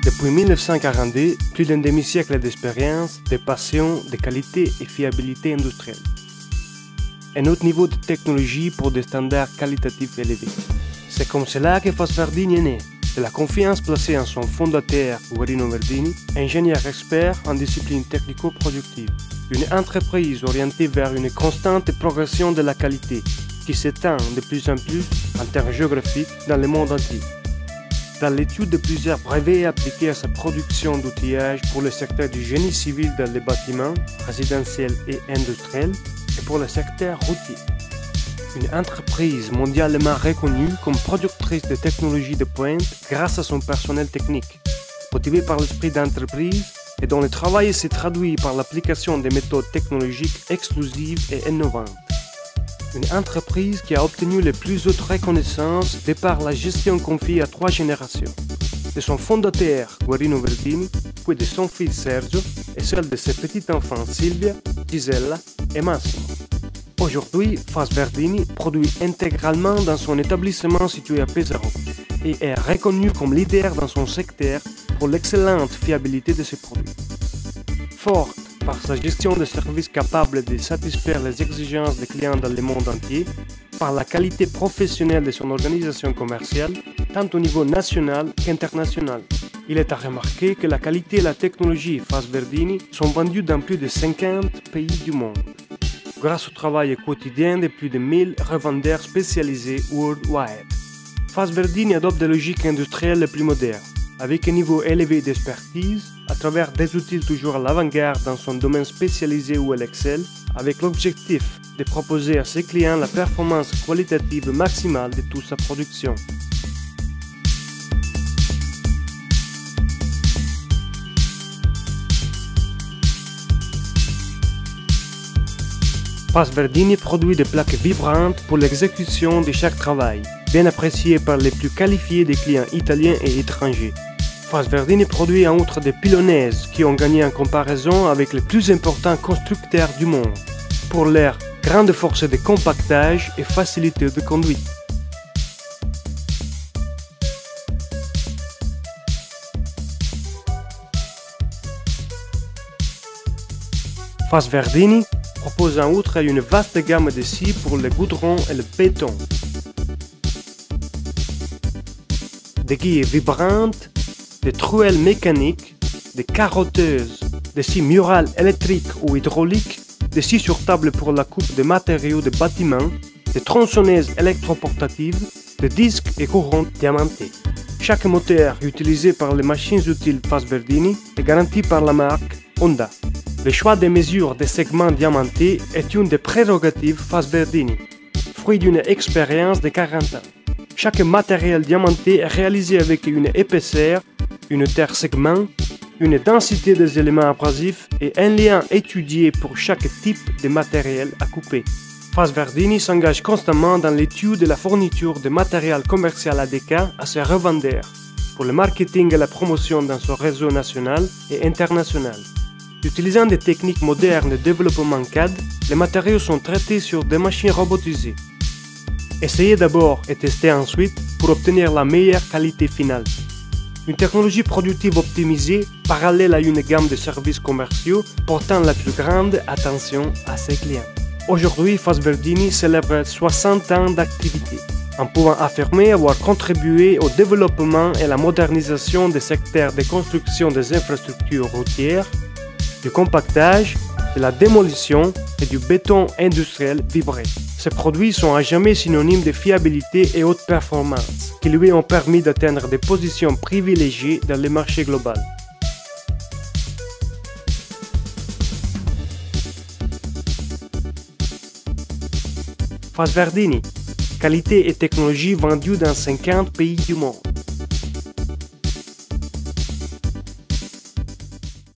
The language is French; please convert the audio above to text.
Depuis 1942, plus d'un demi-siècle d'expérience, de passion, de qualité et fiabilité industrielle. Un autre niveau de technologie pour des standards qualitatifs élevés. C'est comme cela que Fosverdini est né, de la confiance placée en son fondateur Guarino Verdini, ingénieur expert en discipline technico-productive. Une entreprise orientée vers une constante progression de la qualité qui s'étend de plus en plus en termes géographiques dans le monde entier. Dans l'étude de plusieurs brevets appliqués à sa production d'outillage pour le secteur du génie civil dans les bâtiments, résidentiels et industriels, et pour le secteur routier. Une entreprise mondialement reconnue comme productrice de technologies de pointe grâce à son personnel technique, motivé par l'esprit d'entreprise et dont le travail s'est traduit par l'application des méthodes technologiques exclusives et innovantes. Une entreprise qui a obtenu les plus hautes reconnaissances de par la gestion confiée à 3 générations, de son fondateur Guarino Verdini, puis de son fils Sergio et celle de ses petits-enfants Silvia, Gisella et Massimo. Aujourd'hui, Fosverdini produit intégralement dans son établissement situé à Pesaro et est reconnu comme leader dans son secteur pour l'excellente fiabilité de ses produits. Forte par sa gestion de services capable de satisfaire les exigences des clients dans le monde entier, par la qualité professionnelle de son organisation commerciale, tant au niveau national qu'international. Il est à remarquer que la qualité et la technologie Fosverdini sont vendues dans plus de 50 pays du monde, grâce au travail quotidien de plus de 1000 revendeurs spécialisés worldwide. Fosverdini adopte des logiques industrielles les plus modernes, avec un niveau élevé d'expertise, à travers des outils toujours à l'avant-garde dans son domaine spécialisé où elle excelle, avec l'objectif de proposer à ses clients la performance qualitative maximale de toute sa production. Fosverdini produit des plaques vibrantes pour l'exécution de chaque travail, bien appréciées par les plus qualifiés des clients italiens et étrangers. Fosverdini produit en outre des pilonnaises qui ont gagné en comparaison avec les plus importants constructeurs du monde, pour leur grande force de compactage et facilité de conduite. Fosverdini propose en outre une vaste gamme de scies pour le goudron et le béton. Des guilles vibrantes, des truelles mécaniques, des carotteuses, des scies murales électriques ou hydrauliques, des scies sur table pour la coupe de matériaux de bâtiment, des tronçonneuses électroportatives, des disques et courants diamantés. Chaque moteur utilisé par les machines-outils Fosverdini est garanti par la marque Honda. Le choix des mesures des segments diamantés est une des prérogatives Fosverdini, fruit d'une expérience de 40 ans. Chaque matériel diamanté est réalisé avec une épaisseur, une terre segment, une densité des éléments abrasifs et un lien étudié pour chaque type de matériel à couper. Fosverdini s'engage constamment dans l'étude de la fourniture de matériel commercial adéquat à ses revendeurs, pour le marketing et la promotion dans son réseau national et international. Utilisant des techniques modernes de développement CAD, les matériaux sont traités sur des machines robotisées. Essayez d'abord et testez ensuite pour obtenir la meilleure qualité finale. Une technologie productive optimisée parallèle à une gamme de services commerciaux portant la plus grande attention à ses clients. Aujourd'hui, Fosverdini célèbre 60 ans d'activité, en pouvant affirmer avoir contribué au développement et la modernisation des secteurs de construction des infrastructures routières, du compactage, de la démolition et du béton industriel vibré. Ces produits sont à jamais synonymes de fiabilité et haute performance, qui lui ont permis d'atteindre des positions privilégiées dans le marché global. Fosverdini, qualité et technologie vendues dans 50 pays du monde.